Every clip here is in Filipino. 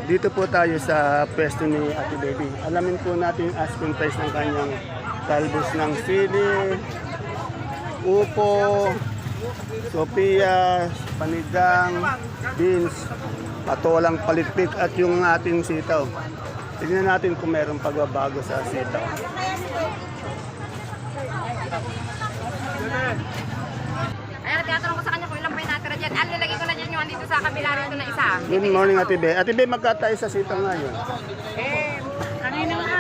Dito po tayo sa pwesto ni Ate Baby. Alamin po natin yung asking price ng kanyang talbos ng sili, upo, Sophia, panigang, beans, patolang palitpik at yung ating sitaw. Tignan natin kung meron pagbabago sa sitaw. Ay, tinatanong ko sa kanya kung ilan pa yung natira dyan. Lalagay ko na dyan yung andito sa kabila rito na isa. Good morning, Ate Be. Ate Be, magkatayo sa sitaw ngayon. Kanina nga,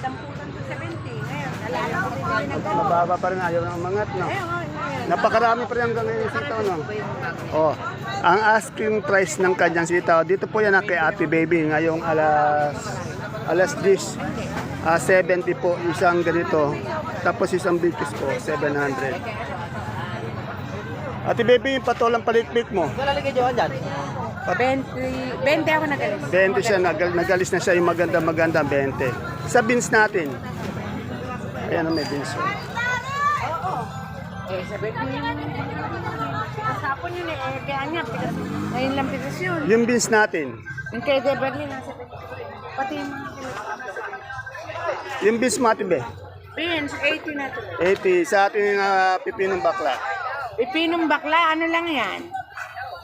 damputan ko 70. Ngayon, Mababa pa rin, ayaw ng umangat, no? Napakarami pa rin hanggang ngayon yung sitaw, no? Oh, ang asking price ng kanyang sitaw, dito po yan kay Ate Baby, ngayong alas 10. 70 po, isang ganito. Tapos isang bigkis po, 700. Ate Baby, yung patolang palitpik mo. Wala lagay dyan. 20 ako nagalis. 20 siya, nagalis na siya yung maganda 20. Sa beans natin. Ayan, may beans. Sabi ko kasapon yun kaya niya, ngayon lang pitas yun. Yung beans natin. Yung kay Beverly, nasa pati yung mga Yung beans mo, Ate Be. beans, 80 na ito. 80 sa ating pipinong bakla. Pipinong bakla, ano lang yan?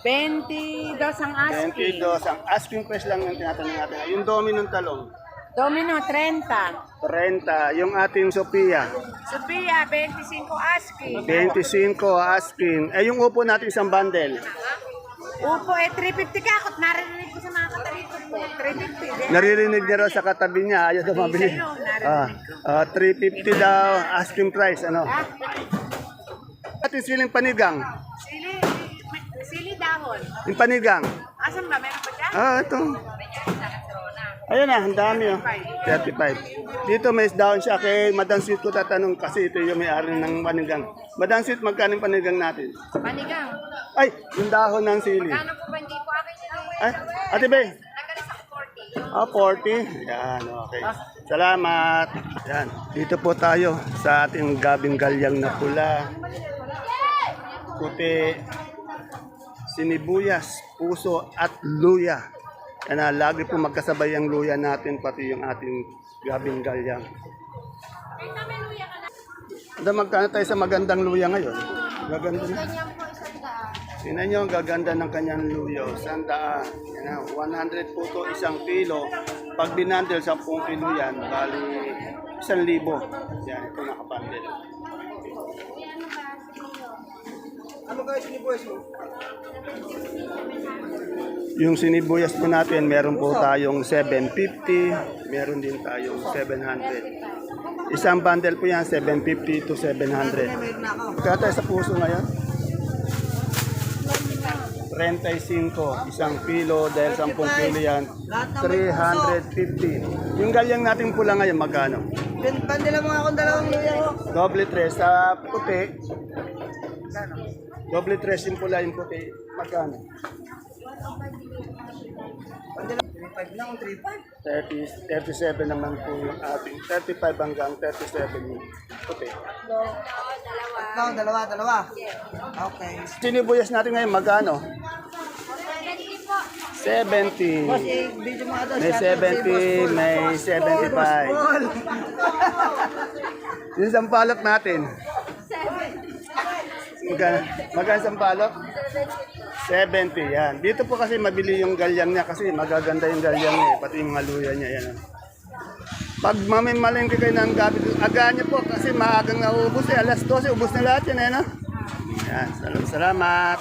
22 ang asking. 22 ang asking price lang yung tinatanong natin. Yung dominong talong, Domino, 30. 30. Yung ating Sophia, Sophia, 25 asking. 25 asking. Eh yung upo natin isang bundle, Upo, 350 ka. Ako, naririnig ko sa mga katalito po. 350. Din. naririnig niya raw sa katabi niya, ayaw na mabili. Sa'yo, narinig 350 daw asking price. Ano? Ah, Ating siling panigang. sili, sili dahon. Yung panigang. Asan ba? Meron pa dyan? Ito. Ayun na, ang dami oh. 35. Dito may daon siya kay Madam Sweet ko tatanong kasi ito yung may-ari ng panigang. Madam Sweet, magkano yung panigang natin? Panigang. Ay, yung dahon ng sili. Kano po ba hindi po akin yun? Ay, Ate Be. Nagalis ako 40. 40. Yan, okay. Salamat. Yan. Dito po tayo sa ating gabing galyang na pula. Puti, sinibuyas, puso at luya. Yan, lagi po magkasabay ang luya natin pati yung ating gabing galyang. Ito, magkano tayo sa magandang luya ngayon? Gaganda na. Tingnan nyo, ang gaganda ng kanyang luya. 100. Yan, 100 po ito, isang kilo. Pag binandel, 10 kilo yan, bali 1,000. Yan, ito nakapandel. Ano kayo sinibuyas mo? Yung sinibuyas po natin, meron po tayong 750, meron din tayong 700. Isang bundle po yan, 750 to 700. Kaya tayo sa puso ngayon? 35, isang kilo, dahil 10 kilo yan, 350. Yung galyang natin pula ngayon, magkano? Bandila mo akong dalawang luya ko. Doble tres sa puti. Doble tres yung pula yung puti. Magkano? 35 lang, 35. 37 naman po yung ating. 35 hanggang 37 yung puti. Dalawa. Okay. Sinibuyas natin ngayon, magkano? 70. Video mo ito. May 70, may 75. Yung sampalok natin. Magkano sampalok? 70, yan. Dito po kasi mabili yung galyang niya kasi magaganda yung galyang niya, pati yung mga luya niya. Yan. Pag mamimalengke kayo ng gabi, aga niyo po kasi maagang naubos eh. Alas 12, ubos na lahat yan. Ano? Yan, salamat.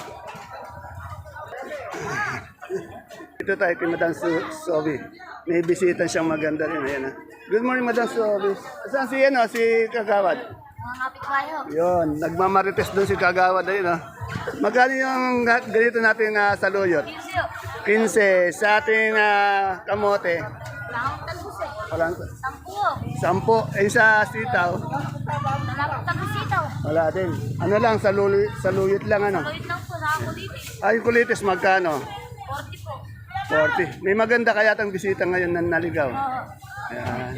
Dito tayo kay Madam Sobi. May bisita siyang maganda rin. Ayan, ha. Good morning, Madam Sobi. Saan si Kagawad? Mga kapitbayo. Yun, nagmamarites doon si Kagawad. Ayun, ha. Magkano yung ganito natin saluyot? 15. Sa ating kamote. Lahong talbuse. Walang 10. 10. Eh sa sitaw, Dalawang talbusito. wala din. Ano lang, saluyot lang ano. Gawin lang po sa ako dito. Ay, kulitis, magkano? 40 po. 40. May maganda kaya tang bisita ngayon na naligaw. Ayan.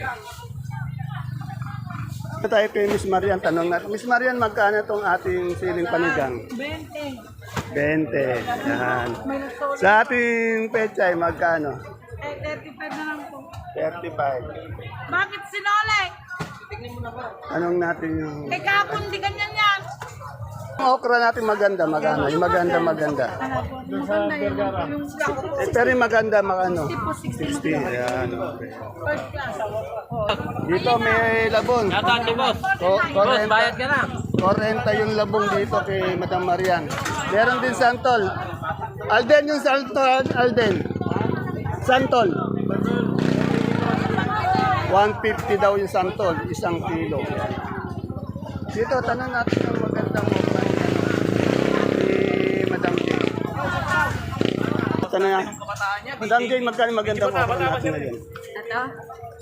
Ito tayo kay Miss Marian, tanong natin. Miss Marian, magkano itong ating siling panigang? 20. 20. Yan. Sa ating pechay, magkano? 35 na lang po. 35. Bakit sinole? Anong natin yung... Eh, kahapon, di ganyan yan. Yung okra natin maganda, maganda. Yung maganda. Maganda yung Eh, pero yung maganda, magano? 60. Yan, okay. first class. Dito may labong. Boss, bayad ka na. 40 yung labong dito kay Madam Marian. Meron din santol. Alden yung santol, Alden. Santol. 150 daw yung santol, 1 kilo. Dito, tanong natin yung magandang okra ni Madam Jane. Tanong nga. Madam Jane, magkano magandang okra natin ngayon? Ito?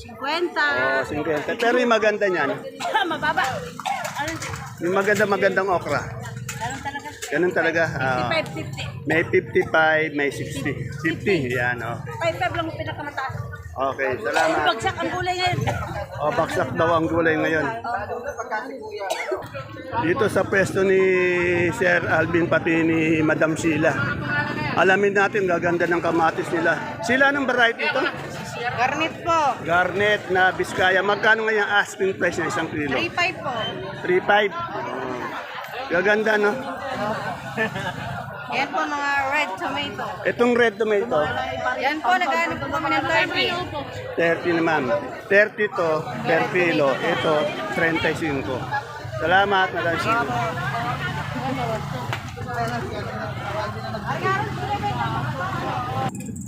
50. Oh, 50. Pero yung maganda niyan, Mababa. Ano? yung magandang okra. Ganun talaga. Ganun talaga. 55, 50. May 55, may 60. 50, yan, okay. 55 lang ang pinakamataas. Okay, salamat. Bagsak ang gulay ngayon. O, baksak daw ang gulay ngayon. Dito sa pwesto ni Sir Alvin pati ni Madam Sheila. Alamin natin, gaganda ng kamatis nila. Sila, anong variety ito? Garnet po. Garnet na Biskaya. Magkano ngayon asking price ng 1 kilo? 35 po. 3.5. Gaganda, no? Yan po mga red tomato. Itong red tomato, Yan po, naghanap po kami ng 30. 30 naman. 30 to per kilo. Ito, 35. Salamat, Madam Sheila.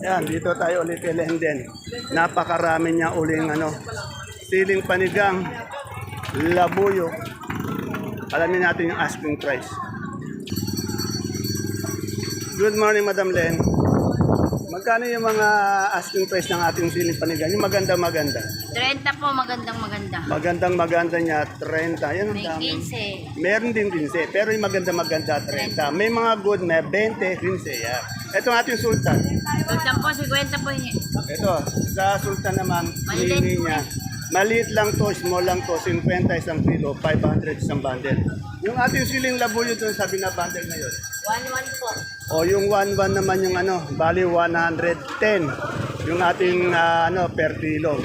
Yan, dito tayo ulit kay Lenden. Napakarami niya uling siling panigang, labuyo. Alamin natin yung asking price. Good morning, Madam Len. Magkano yung mga asking price ng ating siling panigang? Yung maganda. 30 po, maganda. Maganda niya, 30. Yan ang May dami. 15. Meron din 15, pero yung maganda, 30. May mga good, may 20, 15. Yan. Ito ang ating sultan. Sultan po, 50 po yun. Ito, sa sultan naman, Maliit hinihingi niya. Maliit lang to, small lang to, 50 1 kilo, 500 isang bundle. Yung ating siling labuyo doon, sabi na bundle ngayon. 1-1 po. O yung 1-1 naman yung bali 110. Yung ating per kilo.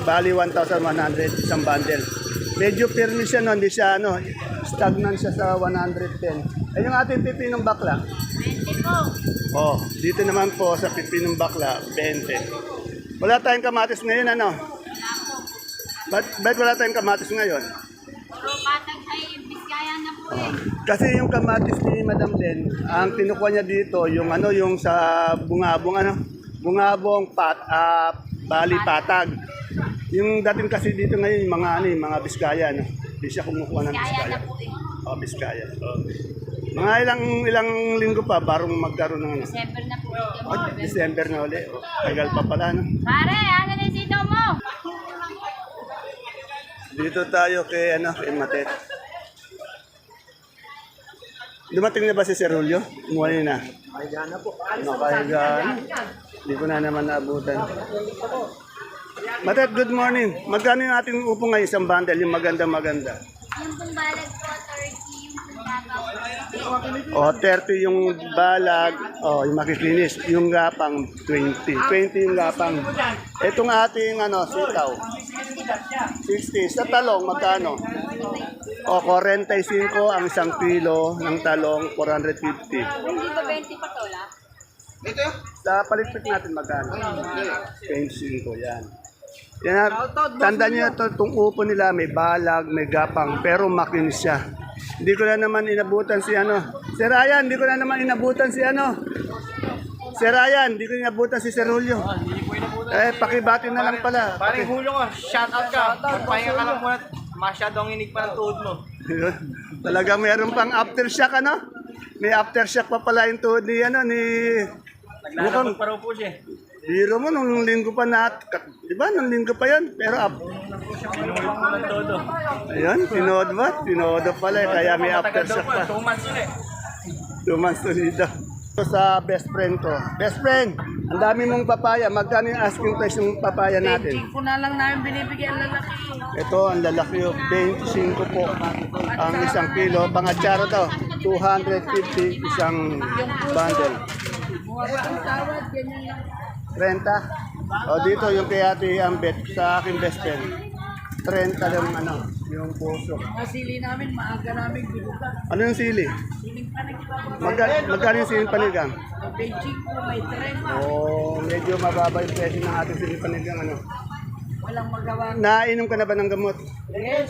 Bali 1,100 isang bundle. Medyo firme siya no, hindi siya stagnant siya sa 110. Eh yung ating pipinong bakla. 20 po. Oh, dito naman po sa pipinong bakla, 20. Wala tayong kamatis ngayon Ba't wala tayong kamatis ngayon? Puro patag ay Biskaya na po eh. Kasi yung kamatis ni Madam Len, ang kinukuha niya dito, yung yung sa bungabong bali patag. Yung dating kasi dito ngayon, yung mga Biskaya, Hindi siya kumukuha ng Biskaya Biskaya. na po eh. Oh, Biskaya. Okay. Mga ilang linggo pa, barong magkaroon ng December na po. December na uli. Oh, tagal pa pala, Pare, ano na sitaw mo? Dito tayo kay Matet. Dumating na ba si Sir Julio? Umuwi na. Nakahiga na po. Nakahiga. Hindi ko na naman naabutan. Matet, good morning. Magkano yung ating upo ngayon isang bundle, yung maganda? Yung pong balag po, 30. Yung pong O, 30 yung balag. O, yung makiklinis. Yung gapang, 20. 20 yung gapang. Itong ating sitaw. 60. Sa talong, magkano? O, 45 ang 1 kilo ng talong, 450. Hindi ba 20 patola? Sa paligpit natin, magkano? 25, yan. Yan, tandaan niyo itong upo nila, may balag, may gapang, pero makinis siya. Hindi ko na naman inabutan si Sir Ryan, hindi ko na naman inabutan si Sir Ryan, hindi ko inabutan si Sir Julio. Pakibati na lang pala. Paring Julio ko, shout out ka. Magpahinga ka lang muna. Masyadong inig pa ng tuhod mo. Talaga meron pang aftershock, May aftershock pa pala yung tuhod ni Naglalabag pa raw po siya. Biro mo, nung linggo pa di ba? Nung linggo pa yan. Pero Inulit mo ng todo. ayun, tinodo pala. Kaya may aftershock pa. 2 months yun 2 months to dito. Sa best friend ko. Best friend, ang dami mong papaya. Magkano yung asking price ng papaya natin? Ko na lang namin binibigyan lalaki. Ito, ang lalaki 25 po ang 1 kilo. Pangatsara daw, 250 isang bundle. Ang tawad, ganyan lang. 30. O dito yung kay Ate Ambet sa aking best friend. 30 lang ano, yung puso. Nasili namin, maaga namin bilugan. Ano yung sili? Siling pa Magkano yung siling panigang? Beijing po, may tren. Oh, medyo mababa yung presyo ng ating siling panigang ano. Walang magawa. Nainom ka na ba ng gamot? Yes,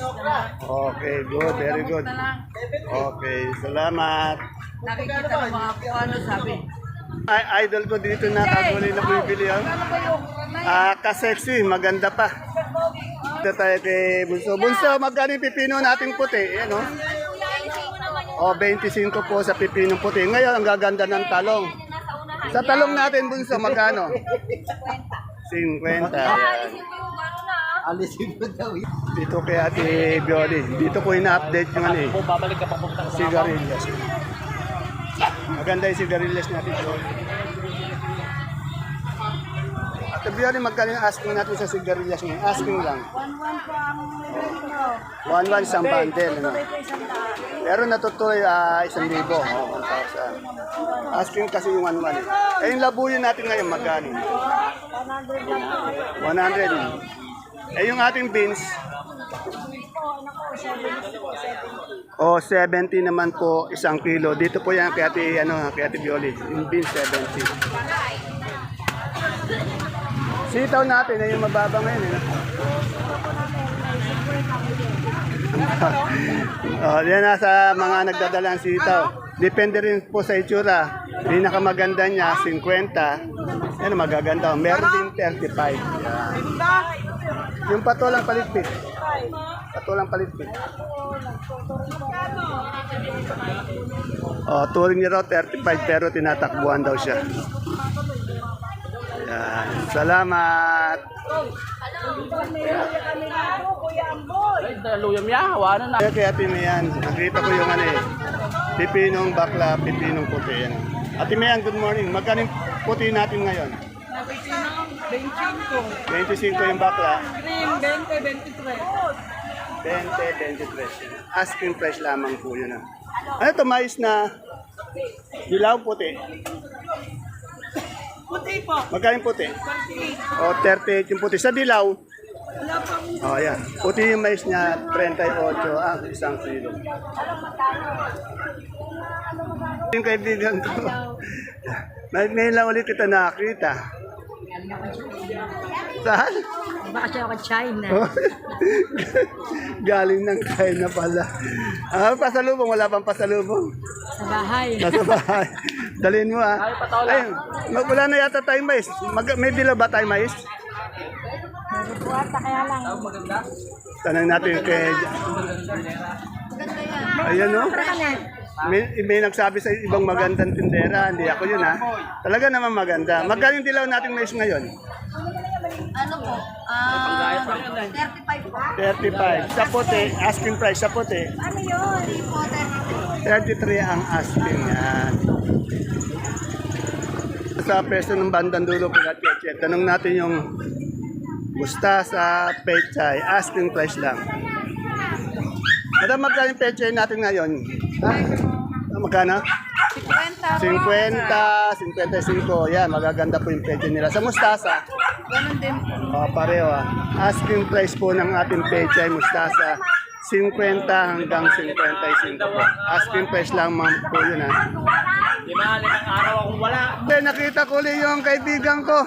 Okay, good, very good. na lang. Okay, salamat. Nakikita ng mga kung ano sabi. Ay, idol ko dito na kagulay na bibili oh. Ano ba yung Ka-sexy, maganda pa. Dito tayo kay Bunso. Bunso, magkano yung pipino nating puti? Ayan oh. O, 25 po sa pipinong puti. Ngayon, ang gaganda ng talong. Sa talong natin, Bunso, magkano? 50. Alisin mo daw yun. Dito kay Ate Bioli. Dito ko ina-update yung ano eh. Babalik ka pa pupunta sa Sigarilyas. Maganda yung sigarilyas natin. Ate Bioli, magkano yung asking natin sa sigarilyas ngayon? Asking lang. 1-1 po ang meron mo. 1-1 isang bundle. Ano? Pero natutuloy 1,000. Oh, 1,000. Asking kasi yung 1-1. Eh, yung labuyo natin ngayon, magkano? 100 lang po. 100. Eh, yung ating beans, oh, 70 naman po isang kilo. Dito po yan kay Ate Bioli. Yung beans, 70. Sitaw natin, ay yung mababa ngayon. Eh. Oh, yan nasa mga nagdadala ng sitaw. Depende rin po sa itsura. Pinakamaganda niya, 50. Yan, magaganda. Meron din 35. Yan. Yung patolang palitpit. Patolang palitpit. Oh, touring niya raw 35 pero tinatakbuhan daw siya. Yan. Salamat. Luyam ya, hawanan na. Kaya Ate Mayan, nakita ko yung ano eh. Pipinong bakla, pipinong puti. Yan. Ate Mayan, good morning. Magkano yung puti natin ngayon? 25 yung bakla. Cream, 20, 23. 20, 23. Asking price lamang po yun. Ah. Ano ito, mais na dilaw puti? Puti po. Magkano yung puti? 38. O, 38 yung puti. Sa dilaw, Wala pang o yan. Puti yung mais niya, 38 isang kilo. Yung kaibigan ko, ngayon lang ulit kita nakita. Saan? baka siya ako China. Galing ng China pala. Pasalubong, wala pang pasalubong. Sa bahay. Nasa bahay. Dalhin mo ah. Ayun, wala na yata tayong mais. May dilaw ba tayong mais? Buwata kaya lang. Tanong natin kay... Ayan o. May nagsabi sa ibang magandang tindera. Hindi ako yun ha. Talaga naman maganda. Magkano yung dilaw nating mais ngayon? Ano po? 35 po. 35. Sa puti, asking price sa puti. Ano yun? 33 ang asking yan. Sa preso ng bandang dulo po natin, tanong natin yung mustasa, pechay, asking price lang. Madam, magkano yung pechay natin ngayon? Ha? Magkano? 50, 55. Yan, magaganda po yung pechay nila. Sa mustasa? Ganun din po. Pareho ah. Asking price po ng ating pechay mustasa, 50 hanggang 55 po. Asking price lang ma'am po yun ah. Limang araw akong wala. Nakita ko ulit yung kaibigan ko.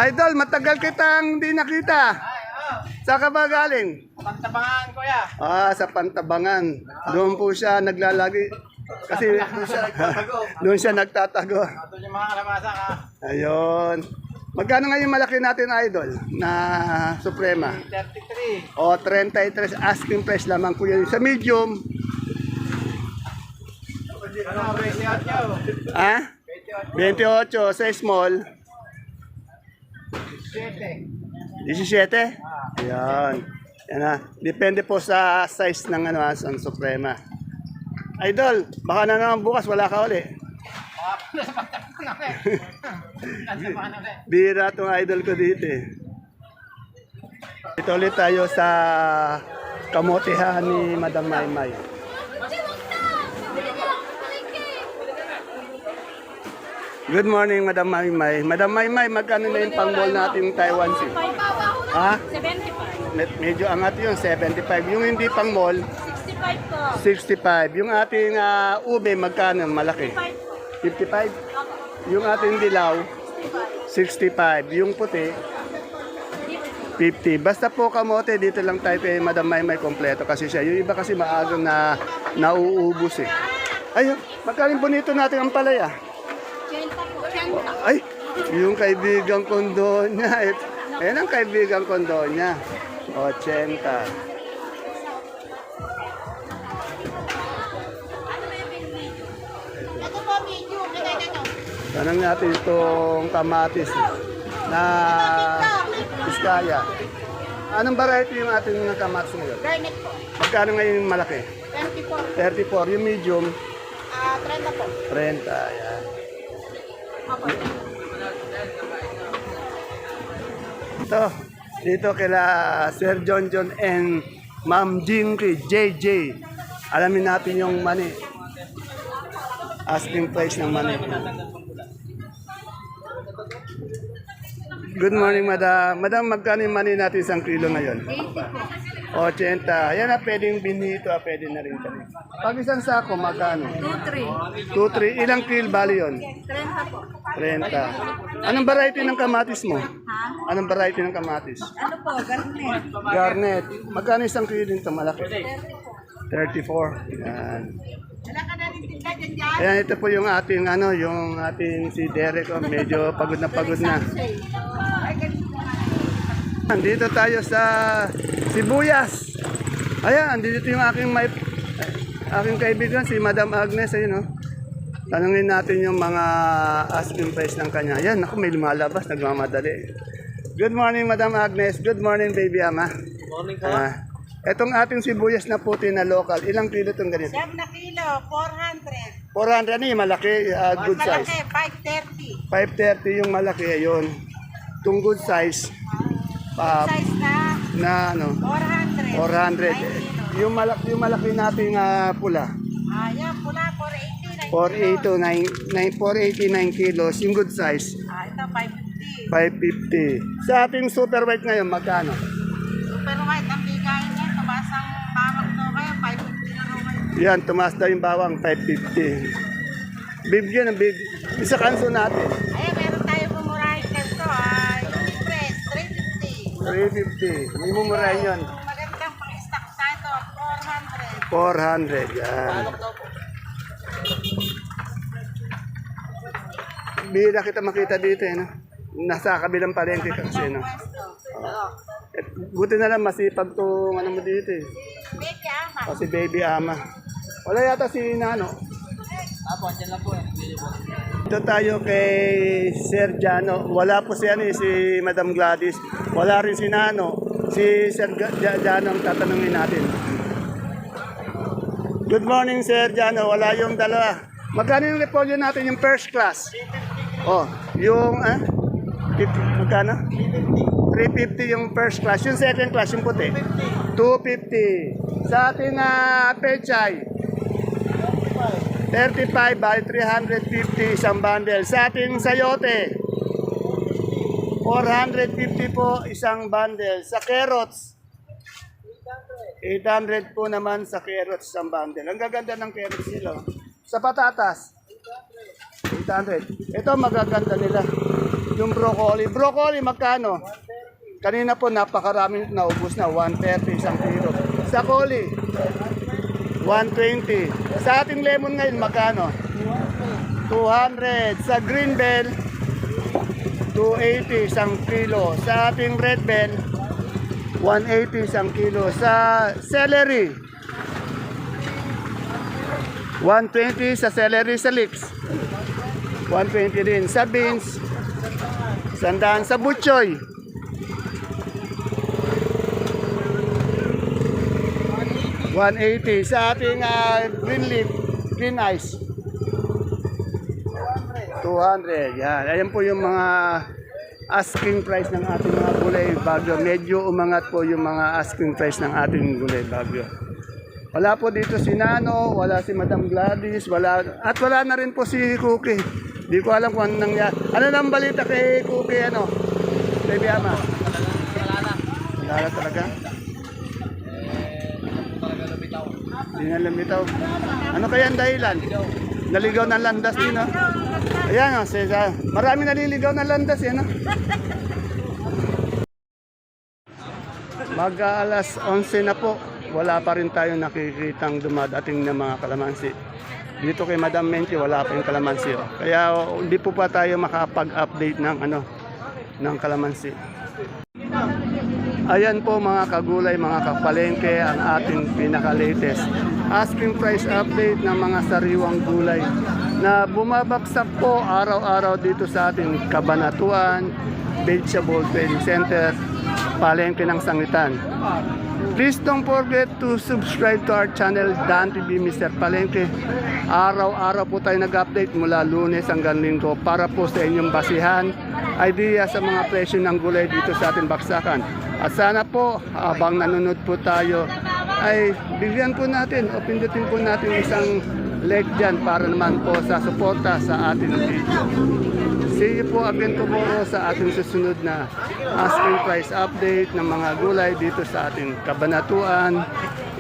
Idol, matagal kitang hindi nakita. Saan ka ba galing? Pantabangan ko ya. Sa Pantabangan. Doon po siya naglalagi. Kasi doon siya nagtatago. Ito yung mga kalamasa ka. Ayun. Magkano nga yung malaki natin, idol, na Suprema? 33. O, 33 asking price lamang po yun. Sa medium, Ano, 28 ah? 28. Sa small, 17. Ayan. Yan na. Depende po sa size ng ano, ng Suprema. Idol, baka na naman bukas wala ka uli. Bira tong idol ko dito eh. Ito ulit tayo sa kamotihan ni Madam Maymay. Good morning, Madam Maymay. Madam Maymay, magkano na yung pang-mall nating Taiwan Sea? Ha? 75. Medyo angat yun, 75. Yung hindi pang-mall, 65 po. 65. Yung ating ube, magkano? Malaki. 55. Yung ating dilaw, 65. Yung puti, 50. Basta po kamote, dito lang tayo kay Madam Maymay kompleto kasi siya. Yung iba kasi maagang na nauubos eh. Ayun, magkaling bonito natin ang palaya. 80 po. Ay, yung kaibigang kondo niya. Ayan ang kaibigang kondo niya. 80. Tanong natin itong kamatis na Biskaya. Anong variety yung ating kamatis ngayon? Garnet po. Magkano ngayon yung malaki? 30 po. 34. Yung medium? 30 po. 30. Ayan. Ito, dito kila Sir John John and Ma'am Jinky, JJ. Alamin natin yung mani. Asking price ng mani. Good morning, madam. Madam, magkano yung mani natin isang kilo ngayon? 80 po. 80. Yan na, pwedeng binito, pwede na rin kami. Pag isang sako, magkano? 2-3. 2-3. Ilang kilo bali yun? 30 po. 30. Anong variety ng kamatis mo? Ha? Anong variety ng kamatis? Ano po? Garnet. Garnet. Magkano isang kilo dito malaki? 34. Yan. Wala ka na rin tinda dyan. Ayan, ito po yung ating yung ating si Derek, medyo pagod na pagod na. Andito tayo sa Sibuyas. Ayan, andito yung aking kaibigan si Madam Agnes, ayun, oh. Tanungin natin yung mga asking price ng kanya. Ayan, ako may lumalabas, nagmamadali. Good morning, Madam Agnes. Good morning, baby ama. Morning po. Etong ating sibuyas na puti na local, ilang kilo itong ganito? 7 na kilo, 400. 400 ni malaki, good size. Malaki, 530 530. yung malaki, yun. Itong good size, Size na na 400. 400. Yung malaki nating pula, Yan, pula, 480. 489 kilos. Yung good size, Ito, 550. 550. Sa ating super white ngayon, magkano? Super white, ang bigay niya, tumasang bawang to kayo, 550 na naman. Yan, tumaas daw yung bawang, 550. Bibigyan ng big. Isa kanso natin, Ayun, meron tayo pumurahin kesto, press, 350. 350. Hindi mo murahin yun. Magandang pang-stock sa ito, 400, 400. yan. Bihira kita makita dito, no? Nasa kabilang palengke kasi, no? Buti na lang masipag to mo dito, eh. Beke, ama. O, si baby ama. Wala yata si Nano. Apo, andyan lang po eh. Ito tayo kay Sir Jano. Wala po si si Madam Gladys. Wala rin si Nano. Si Sir Jano ang tatanungin natin. Good morning, Sir Jano. Wala yung dalawa. Magkano yung repolyo natin, yung first class? Oh, yung, magkano? 350 yung first class. Yung second class, yung puti? 250. Sa ating pechay, 35 by 350 isang bundle. Sa ating sayote, 450 po isang bundle. Sa carrots, 800 po naman sa carrots isang bundle. Ang gaganda ng carrots nila. Sa patatas, 800. Ito magaganda nila. Yung broccoli. Broccoli magkano? Kanina po napakarami naubos na. 130 isang kilo. Sa coli, 120. Sa ating lemon ngayon, magkano? 200. Sa green bell, 280 isang kilo. Sa ating red bell, 180 isang kilo. Sa celery, 120 sa celery sa leeks. 120 din. Sa beans, 100. Sa butchoy, 180. Sa ating green leaf, green ice, 200. Yan. Ayan po yung mga asking price ng ating mga gulay bagyo. Medyo umangat po yung mga asking price ng ating gulay bagyo. Wala po dito si Nano, wala si Madam Gladys, wala, at wala na rin po si Cookie. Di ko alam kung anong nangyari. Ano nang balita kay Cookie, ano? Baby Ama? Wala na talaga? Hindi na lumitaw. Ano kaya ang dahilan? Naligaw ng landas din, no? Ayan, oh, marami naliligaw ng landas, yan, no? Mag-alas 11 na po. Wala pa rin tayo nakikitang dumadating ng mga kalamansi. Dito kay Madam Menchi, wala pa yung kalamansi. Oh. Kaya hindi po pa tayo makapag-update ng, ng kalamansi. Ayan po mga kagulay, mga kapalengke, ang ating pinaka-latest asking price update ng mga sariwang gulay na bumabagsak po araw-araw dito sa ating Cabanatuan Vegetable Trading Center, palengke ng Sangitan. Please don't forget to subscribe to our channel, Dan TV Mr. Palengke. Araw-araw po tayo nag-update mula Lunes hanggang Linggo para po sa inyong basihan, idea sa mga presyo ng gulay dito sa ating baksakan. At sana po, habang nanonood po tayo, ay bigyan po natin o pindutin po natin isang like dyan para naman po sa suporta sa ating video. See you po again tomorrow sa ating susunod na asking price update ng mga gulay dito sa ating Cabanatuan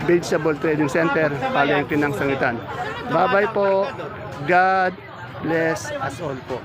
Vegetable Trading Center, palengke ng Sangitan. Bye-bye po. God bless us all po.